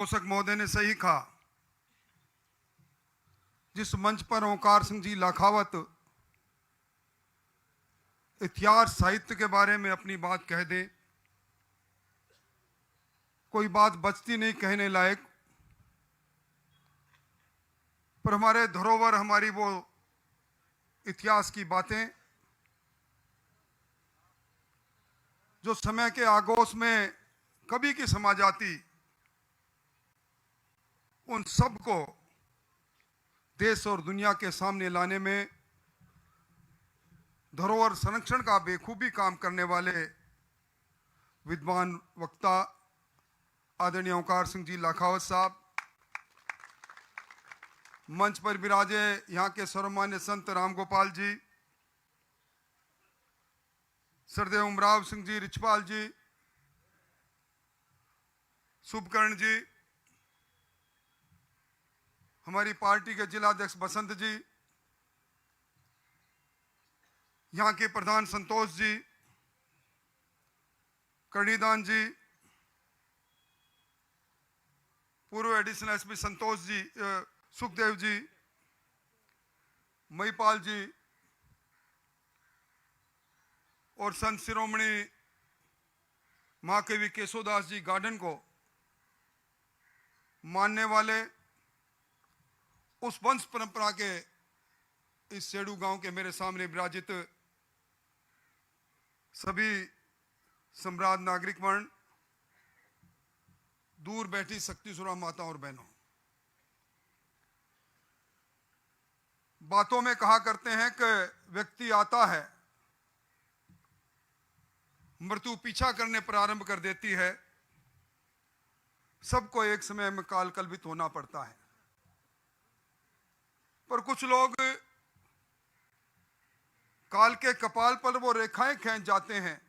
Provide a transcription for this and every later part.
पोषक महोदय ने सही कहा। जिस मंच पर ओंकार सिंह जी लाखावत इतिहास साहित्य के बारे में अपनी बात कह दें, कोई बात बचती नहीं कहने लायक। पर हमारे धरोहर, हमारी वो इतिहास की बातें जो समय के आगोश में कभी की समा जाती, उन सब को देश और दुनिया के सामने लाने में धरोहर संरक्षण का बेखूबी काम करने वाले विद्वान वक्ता आदरणीय ओंकार सिंह जी लाखावत साहब, मंच पर विराजे यहाँ के सर्वमान्य संत रामगोपाल जी, सरदेव उमराव सिंह जी रिछपाल जी, शुभकर्ण जी, हमारी पार्टी के जिला अध्यक्ष बसंत जी, यहाँ के प्रधान संतोष जी, करणीदान जी, पूर्व एडिशनल एसपी संतोष जी, सुखदेव जी, महिपाल जी और संत शिरोमणि महाकवि केशवदास जी गार्डन को मानने वाले, उस वंश परंपरा के इस सेडू गांव के मेरे सामने विराजित सभी सम्राट नागरिकगण, दूर बैठी शक्तिसुरा माता और बहनों, बातों में कहा करते हैं कि व्यक्ति आता है, मृत्यु पीछा करने प्रारंभ कर देती है, सबको एक समय में काल कल्पित होना पड़ता है। पर कुछ लोग काल के कपाल पर वो रेखाएं खींच जाते हैं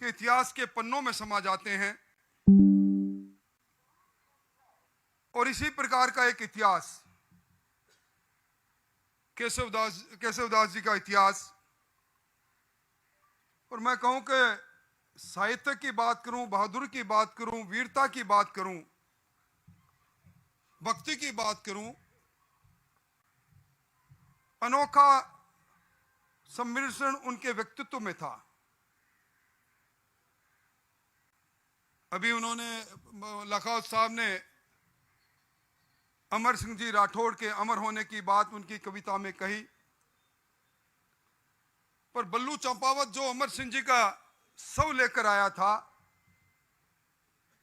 कि इतिहास के पन्नों में समा जाते हैं। और इसी प्रकार का एक इतिहास, केशवदास जी का इतिहास, और मैं कहूं कि साहित्य की बात करूं, बहादुर की बात करूं, वीरता की बात करूं, भक्ति की बात करूं, अनोखा सम्मिश्रण उनके व्यक्तित्व में था। अभी उन्होंने, लाखावत साहब ने अमर सिंह जी राठौड़ के अमर होने की बात उनकी कविता में कही, पर बल्लू चंपावत जो अमर सिंह जी का शव लेकर आया था,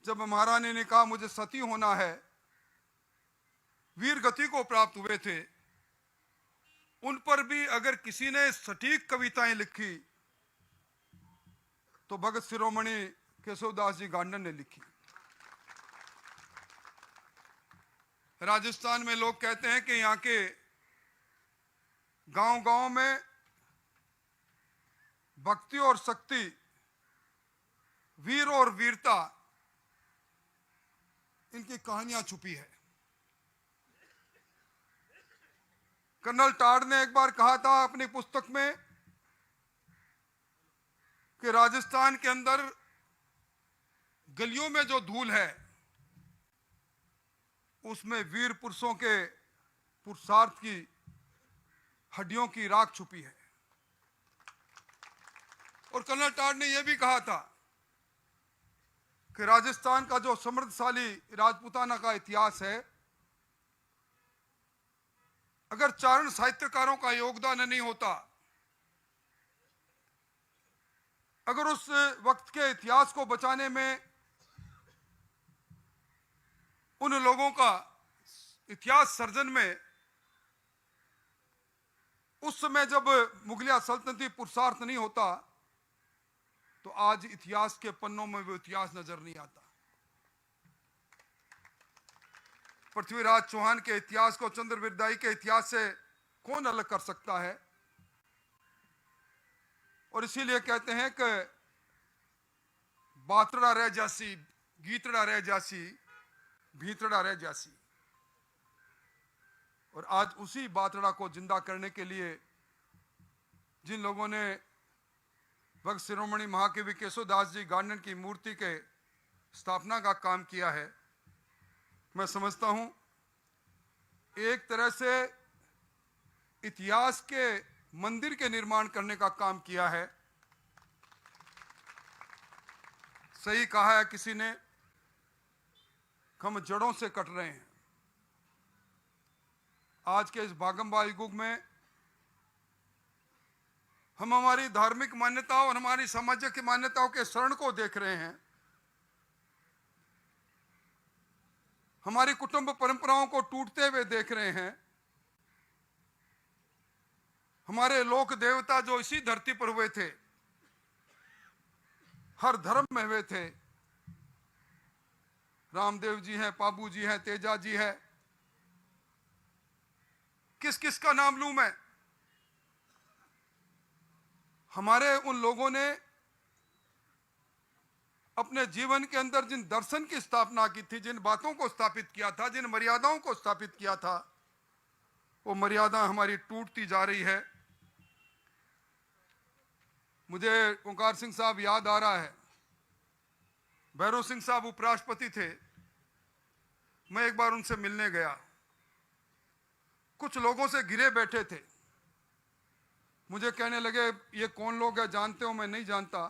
जब महारानी ने कहा मुझे सती होना है, वीर गति को प्राप्त हुए थे, उन पर भी अगर किसी ने सटीक कविताएं लिखी तो भगत शिरोमणि केशवदास जी गांडन ने लिखी। राजस्थान में लोग कहते हैं कि यहाँ के गांव-गांव में भक्ति और शक्ति, वीर और वीरता, इनकी कहानियां छुपी है। कर्नल टाड ने एक बार कहा था अपनी पुस्तक में कि राजस्थान के अंदर गलियों में जो धूल है, उसमें वीर पुरुषों के पुरुषार्थ की हड्डियों की राख छुपी है। और कर्नल टाड ने यह भी कहा था कि राजस्थान का जो समृद्धशाली राजपूताना का इतिहास है, अगर चारण साहित्यकारों का योगदान नहीं होता, अगर उस वक्त के इतिहास को बचाने में उन लोगों का इतिहास सर्जन में उस समय जब मुगलिया सल्तनती पुरुषार्थ नहीं होता, तो आज इतिहास के पन्नों में वो इतिहास नजर नहीं आता। पृथ्वीराज चौहान के इतिहास को चंद्रवीरदाई के इतिहास से कौन अलग कर सकता है? और इसीलिए कहते हैं कि बातड़ा रह जासी, गीतड़ा रह जासी, भीतड़ा रह जासी। और आज उसी बातड़ा को जिंदा करने के लिए जिन लोगों ने भगत शिरोमणि महाकवि केशवदास जी गांडन की मूर्ति के स्थापना का काम किया है। मैं समझता हूं एक तरह से इतिहास के मंदिर के निर्माण करने का काम किया है। सही कहा है किसी ने, हम जड़ों से कट रहे हैं। आज के इस भागमभाग युग में हम हमारी धार्मिक मान्यताओं और हमारी सामाजिक मान्यताओं के शरण को देख रहे हैं। हमारी कुटुंब परंपराओं को टूटते हुए देख रहे हैं। हमारे लोक देवता जो इसी धरती पर हुए थे, हर धर्म में हुए थे, रामदेव जी हैं, पाबू जी हैं, तेजा जी है, किस किस का नाम लूं मैं। हमारे उन लोगों ने अपने जीवन के अंदर जिन दर्शन की स्थापना की थी, जिन बातों को स्थापित किया था, जिन मर्यादाओं को स्थापित किया था, वो मर्यादा हमारी टूटती जा रही है। मुझे ओंकार सिंह साहब याद आ रहा है, भैरव सिंह साहब उपराष्ट्रपति थे। मैं एक बार उनसे मिलने गया, कुछ लोगों से घिरे बैठे थे। मुझे कहने लगे ये कौन लोग हैं, जानते हो? मैं नहीं जानता।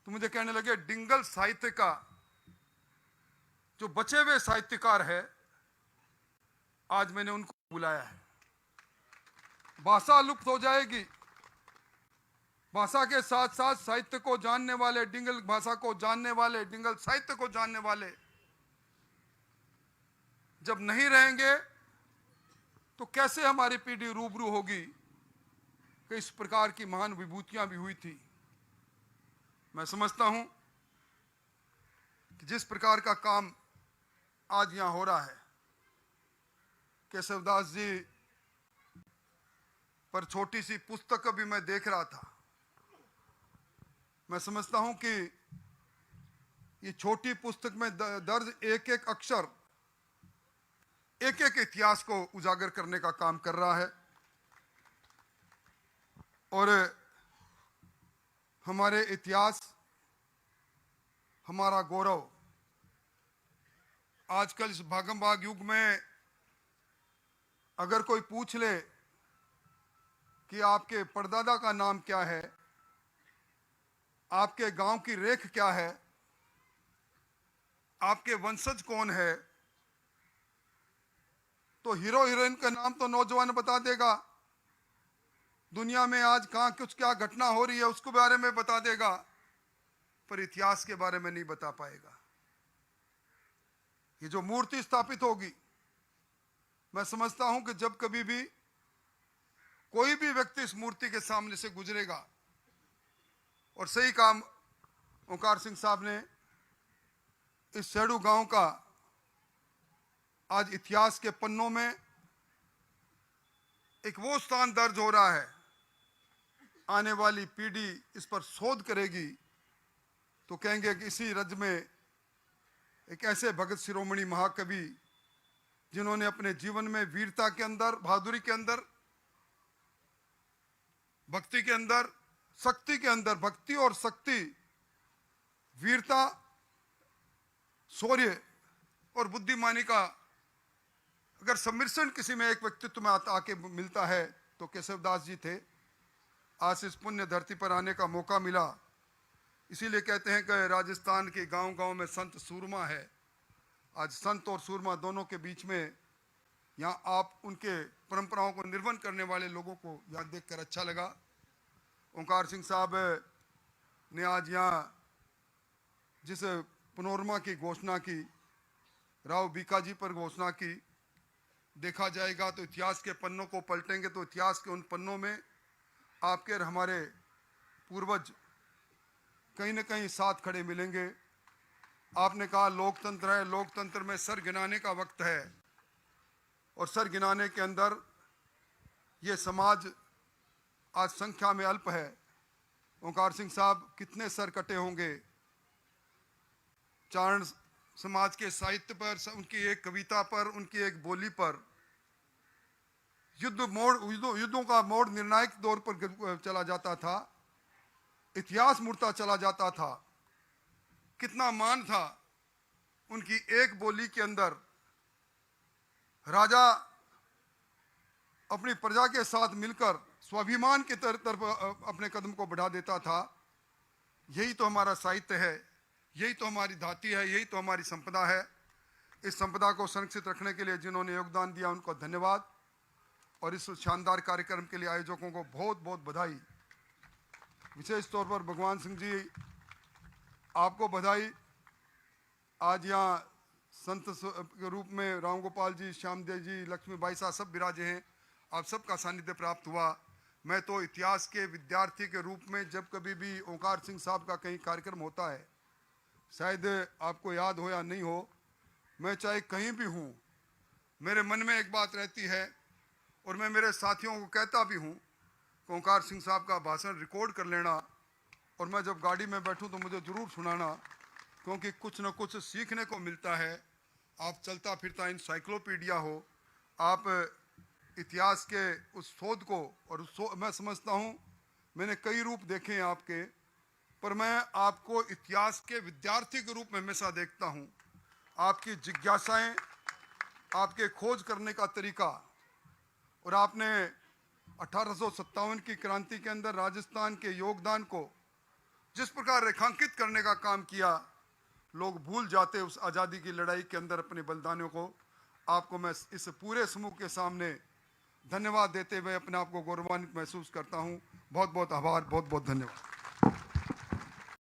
तो मुझे कहने लगे डिंगल साहित्य का जो बचे हुए साहित्यकार है, आज मैंने उनको बुलाया है। भाषा लुप्त हो जाएगी, भाषा के साथ साथ साहित्य को जानने वाले, डिंगल भाषा को जानने वाले, डिंगल साहित्य को जानने वाले जब नहीं रहेंगे तो कैसे हमारी पीढ़ी रूबरू होगी कि इस प्रकार की महान विभूतियां भी हुई थी। मैं समझता हूं कि जिस प्रकार का काम आज यहां हो रहा है, केशवदास जी पर छोटी सी पुस्तक अभी मैं देख रहा था। मैं समझता हूं कि ये छोटी पुस्तक में दर्ज एक एक अक्षर एक एक इतिहास को उजागर करने का काम कर रहा है। और हमारे इतिहास, हमारा गौरव, आजकल इस भागमभाग युग में अगर कोई पूछ ले कि आपके परदादा का नाम क्या है, आपके गांव की रेख क्या है, आपके वंशज कौन है, तो हीरो हीरोइन का नाम तो नौजवान बता देगा। दुनिया में आज कहां कुछ क्या घटना हो रही है उसके बारे में बता देगा, पर इतिहास के बारे में नहीं बता पाएगा। ये जो मूर्ति स्थापित होगी, मैं समझता हूं कि जब कभी भी कोई भी व्यक्ति इस मूर्ति के सामने से गुजरेगा, और सही काम ओंकार सिंह साहब ने इस सेडू गांव का आज इतिहास के पन्नों में एक वो स्थान दर्ज हो रहा है। आने वाली पीढ़ी इस पर शोध करेगी तो कहेंगे कि इसी रज में एक ऐसे भगत शिरोमणि महाकवि जिन्होंने अपने जीवन में वीरता के अंदर, बहादुरी के अंदर, भक्ति के अंदर, शक्ति के अंदर, भक्ति और शक्ति, वीरता, शौर्य और बुद्धिमानी का अगर सम्मिश्रण किसी में एक व्यक्तित्व में आके मिलता है तो केशवदास जी थे। आज इस पुण्य धरती पर आने का मौका मिला, इसीलिए कहते हैं कि राजस्थान के गांव-गांव में संत सूरमा है। आज संत और सूरमा दोनों के बीच में यहाँ आप उनके परंपराओं को निर्वहन करने वाले लोगों को यहाँ देखकर अच्छा लगा। ओंकार सिंह साहब ने आज यहाँ जिस पनोरमा की घोषणा की, राव बीकाजी पर घोषणा की, देखा जाएगा तो इतिहास के पन्नों को पलटेंगे तो इतिहास के उन पन्नों में आपके और हमारे पूर्वज कहीं न कहीं साथ खड़े मिलेंगे। आपने कहा लोकतंत्र है, लोकतंत्र में सर गिनाने का वक्त है, और सर गिनाने के अंदर ये समाज आज संख्या में अल्प है। ओंकार सिंह साहब कितने सर कटे होंगे चारण समाज के साहित्य पर, उनकी एक कविता पर, उनकी एक बोली पर। युद्धों का मोड़ निर्णायक दौर पर चला जाता था, इतिहास मुड़ता चला जाता था। कितना मान था। उनकी एक बोली के अंदर राजा अपनी प्रजा के साथ मिलकर स्वाभिमान की तरफ अपने कदम को बढ़ा देता था। यही तो हमारा साहित्य है, यही तो हमारी धाती है, यही तो हमारी संपदा है। इस संपदा को संरक्षित रखने के लिए जिन्होंने योगदान दिया उनको धन्यवाद, और इस शानदार कार्यक्रम के लिए आयोजकों को बहुत बहुत बधाई। विशेष तौर पर भगवान सिंह जी, आपको बधाई। आज यहाँ संत के रूप में राम गोपाल जी, श्यामदेव जी, लक्ष्मीबाई साहब सब विराजे हैं। आप सबका सानिध्य प्राप्त हुआ। मैं तो इतिहास के विद्यार्थी के रूप में जब कभी भी ओंकार सिंह साहब का कहीं कार्यक्रम होता है, शायद आपको याद हो या नहीं हो, मैं चाहे कहीं भी हूँ, मेरे मन में एक बात रहती है और मैं मेरे साथियों को कहता भी हूँ कि ओंकार सिंह साहब का भाषण रिकॉर्ड कर लेना, और मैं जब गाड़ी में बैठूँ तो मुझे ज़रूर सुनाना, क्योंकि कुछ न कुछ सीखने को मिलता है। आप चलता फिरता इंसाइक्लोपीडिया हो, आप इतिहास के उस शोध को, और मैं समझता हूँ मैंने कई रूप देखे हैं आपके, पर मैं आपको इतिहास के विद्यार्थी के रूप में हमेशा देखता हूँ। आपकी जिज्ञासाएं, आपके खोज करने का तरीका, और आपने 1857 की क्रांति के अंदर राजस्थान के योगदान को जिस प्रकार रेखांकित करने का काम किया, लोग भूल जाते उस आज़ादी की लड़ाई के अंदर अपने बलिदानों को। आपको मैं इस पूरे समूह के सामने धन्यवाद देते हुए अपने आप को गौरवान्वित महसूस करता हूँ। बहुत बहुत आभार, बहुत बहुत धन्यवाद।